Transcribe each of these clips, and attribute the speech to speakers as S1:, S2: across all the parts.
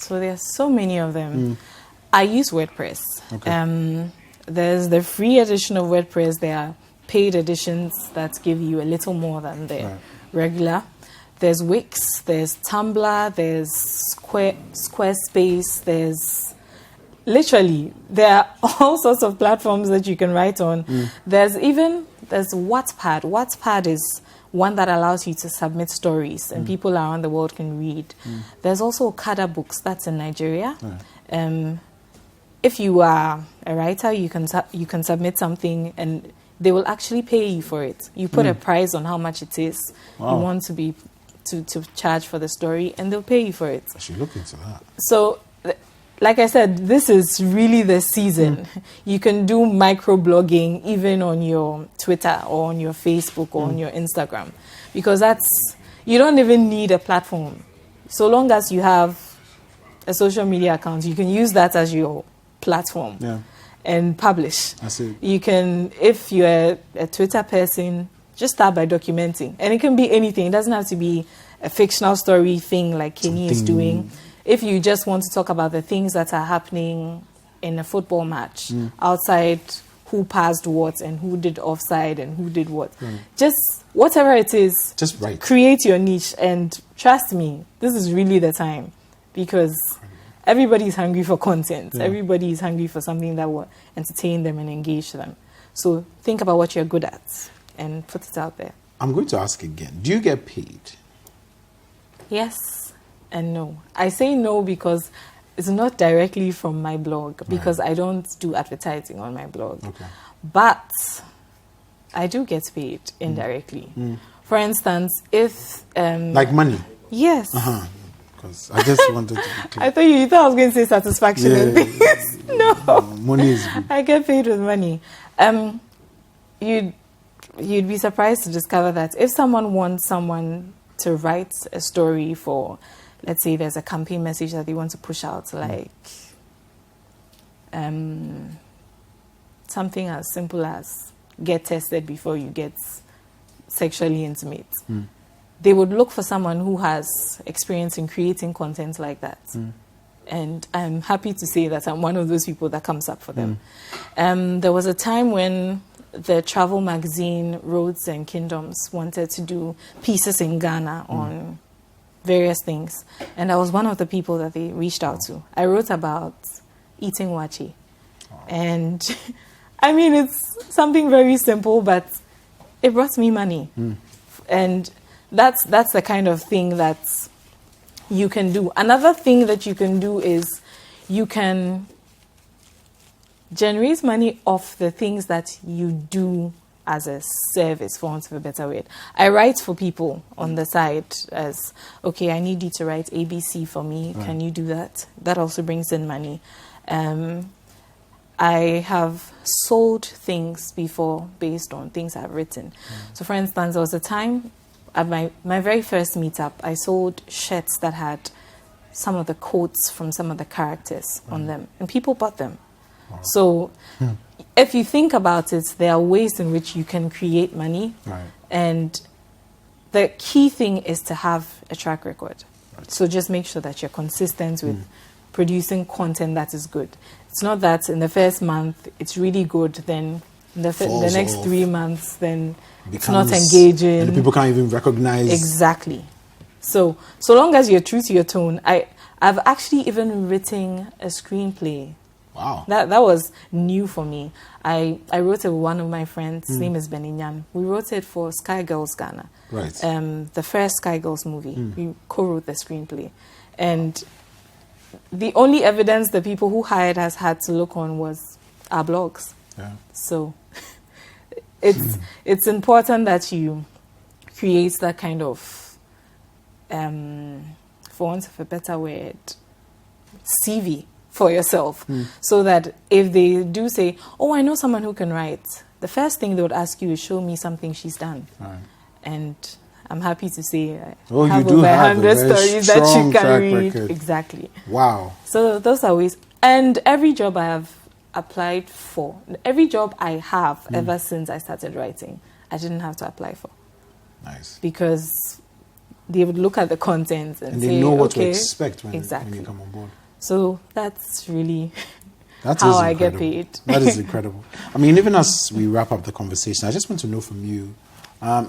S1: So there's so many of them. I use WordPress.
S2: Okay.
S1: There's the free edition of WordPress. There are paid editions that give you a little more than the regular. There's Wix, there's Tumblr, there's Squarespace, there are all sorts of platforms that you can write on. There's Wattpad. Wattpad is one that allows you to submit stories and people around the world can read. There's also Okada Books, that's in Nigeria. If you are a writer, you can submit something and they will actually pay you for it. You put a price on how much it is you want to charge for the story, and they'll pay you for it.
S2: I should look into that.
S1: So, like I said, this is really the season. You can do microblogging even on your Twitter or on your Facebook or on your Instagram, because you don't even need a platform. So long as you have a social media account, you can use that as your platform and publish.
S2: That's it.
S1: You can, if you're a Twitter person, just start by documenting. And it can be anything. It doesn't have to be a fictional story thing like Kenny is doing. If you just want to talk about the things that are happening in a football match outside, who passed what and who did offside and who did what. Just whatever it is,
S2: just write.
S1: Create your niche, and trust me, this is really the time, because everybody is hungry for content. Everybody is hungry for something that will entertain them and engage them. So think about what you're good at and put it out there.
S2: I'm going to ask again. Do you get paid?
S1: Yes and no. I say no because it's not directly from my blog, because I don't do advertising on my blog. Okay. But I do get paid indirectly. For instance, if...
S2: like money?
S1: Yes.
S2: Because I just wanted to be clear.
S1: I thought you thought I was going to say satisfaction and things. No.
S2: Money is good.
S1: I get paid with money. You'd be surprised to discover that if someone wants someone to write a story for, let's say there's a campaign message that they want to push out, like something as simple as get tested before you get sexually intimate. They would look for someone who has experience in creating content like that. And I'm happy to say that I'm one of those people that comes up for them. There was a time when the travel magazine Roads and Kingdoms wanted to do pieces in Ghana on various things. And I was one of the people that they reached out to. I wrote about eating wachi. And I mean, it's something very simple, but it brought me money. And that's the kind of thing that you can do. Another thing that you can do is you can generate money off the things that you do as a service, for want of a better word. I write for people on the side as, okay, I need you to write ABC for me. Can you do that? That also brings in money. I have sold things before based on things I've written. So for instance, there was a time at my very first meetup, I sold shirts that had some of the quotes from some of the characters on them, and people bought them. So if you think about it, there are ways in which you can create money. And the key thing is to have a track record. So just make sure that you're consistent with producing content that is good. It's not that in the first month it's really good, then in the next 3 months, then it's not engaging.
S2: And people can't even recognize.
S1: Exactly. So long as you're true to your tone, I've actually even written a screenplay.
S2: Wow.
S1: That was new for me. I wrote it with one of my friends. His name is Beninyan. We wrote it for Sky Girls Ghana.
S2: Right.
S1: The first Sky Girls movie. We co-wrote the screenplay. And the only evidence the people who hired us had to look on was our blogs. So it's important that you create that kind of, for want of a better word, CV for yourself, so that if they do say, oh, I know someone who can write, the first thing they would ask you is, show me something she's done. And I'm happy to say I have over 100 stories that you can read. Record. Exactly.
S2: Wow.
S1: So those are ways. And every job I have applied for, every job I have ever since I started writing, I didn't have to apply for.
S2: Nice.
S1: Because they would look at the content and
S2: they
S1: say,
S2: know what to
S1: okay,
S2: expect when
S1: exactly.
S2: you come on board.
S1: So that's really
S2: That
S1: how
S2: is
S1: I get
S2: incredible.
S1: paid.
S2: That is incredible. I mean, even as we wrap up the conversation, I just want to know from you,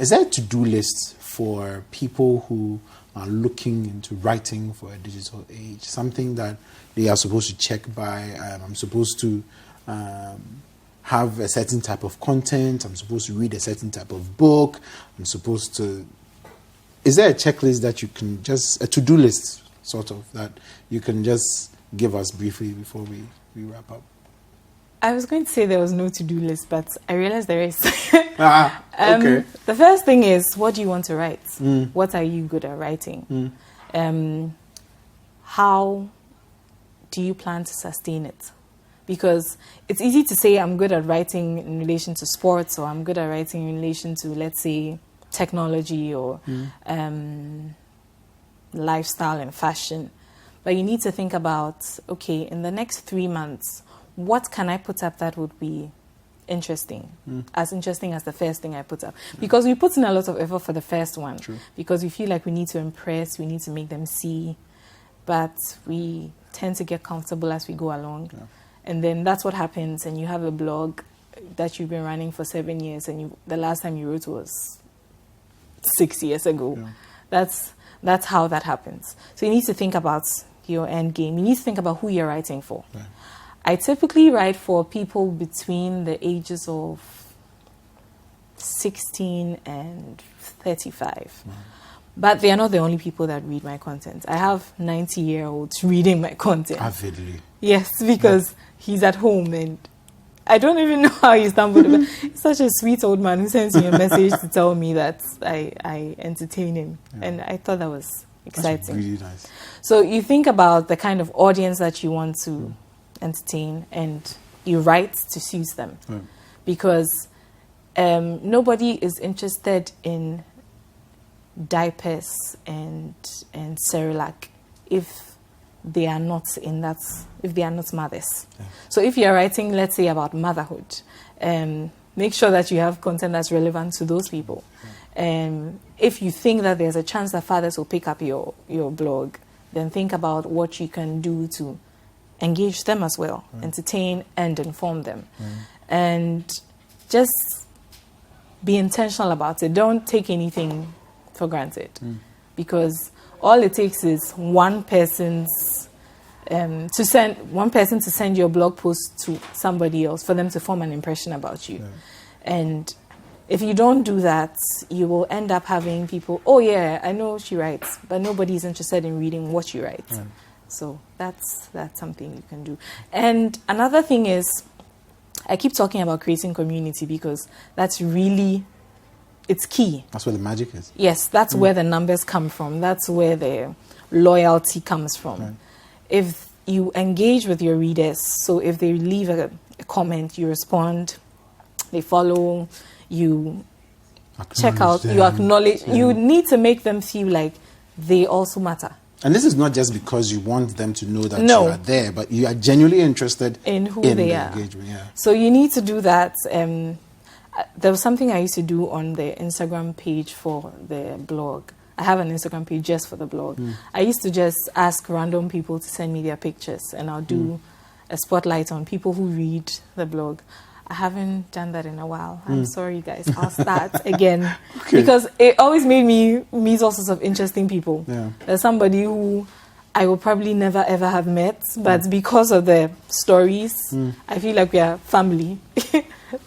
S2: is there a to-do list for people who are looking into writing for a digital age? Something that they are supposed to check by? I'm supposed to have a certain type of content. I'm supposed to read a certain type of book. I'm supposed to... Is there a checklist that you can just... A to-do list, sort of, that you can just give us briefly before we wrap up?
S1: I was going to say there was no to-do list, but I realized there is.
S2: Okay.
S1: The first thing is, what do you want to write? What are you good at writing? How do you plan to sustain it? Because it's easy to say I'm good at writing in relation to sports, or I'm good at writing in relation to, let's say, technology or lifestyle and fashion. But you need to think about, okay, in the next 3 months, what can I put up that would be interesting? As interesting as the first thing I put up. Because we put in a lot of effort for the first one.
S2: True.
S1: Because we feel like we need to impress, we need to make them see. But we tend to get comfortable as we go along.
S2: Yeah.
S1: And then that's what happens, and you have a blog that you've been running for 7 years, and the last time you wrote was 6 years ago.
S2: Yeah.
S1: That's how that happens. So you need to think about your end game. You need to think about who you're writing for.
S2: Right.
S1: I typically write for people between the ages of 16 and 35. But they are not the only people that read my content. I have 90-year-olds reading my content.
S2: Avidly.
S1: Yes, because he's at home, and I don't even know how he stumbled upon. He's such a sweet old man who sends me a message to tell me that I entertain him. Yeah. And I thought that was exciting.
S2: That's really nice.
S1: So you think about the kind of audience that you want to entertain, and you write to suit them. Because nobody is interested in diapers and Cerelac if they are not mothers. Yeah. So if you're writing, let's say, about motherhood, make sure that you have content that's relevant to those people. If you think that there's a chance that fathers will pick up your blog, then think about what you can do to engage them as well, entertain and inform them. And just be intentional about it. Don't take anything for granted, because all it takes is one person to send your blog post to somebody else for them to form an impression about you. And if you don't do that, you will end up having people, oh yeah, I know she writes, but nobody's interested in reading what she writes. So that's something you can do. And another thing is, I keep talking about creating community because that's really, it's key.
S2: That's where the magic is.
S1: Yes, that's where the numbers come from. That's where the loyalty comes from. If you engage with your readers, so if they leave a comment, you respond, they follow, you check out, you acknowledge, you need to make them feel like they also matter. And
S2: this is not just because you want them to know that you are there, but you are genuinely interested
S1: in who they are.
S2: Engagement. Yeah.
S1: So you need to do that. There was something I used to do on the Instagram page for the blog. I have an Instagram page just for the blog. I used to just ask random people to send me their pictures, and I'll do a spotlight on people who read the blog. I haven't done that in a while. I'm sorry, guys. I'll start again. Because it always made me meet all sorts of interesting people. There's somebody who I will probably never, ever have met, but because of the stories, I feel like we are family.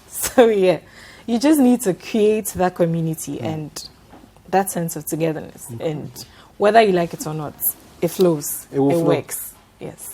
S1: So, yeah, you just need to create that community and that sense of togetherness. And whether you like it or not, it flows. It works. Yes.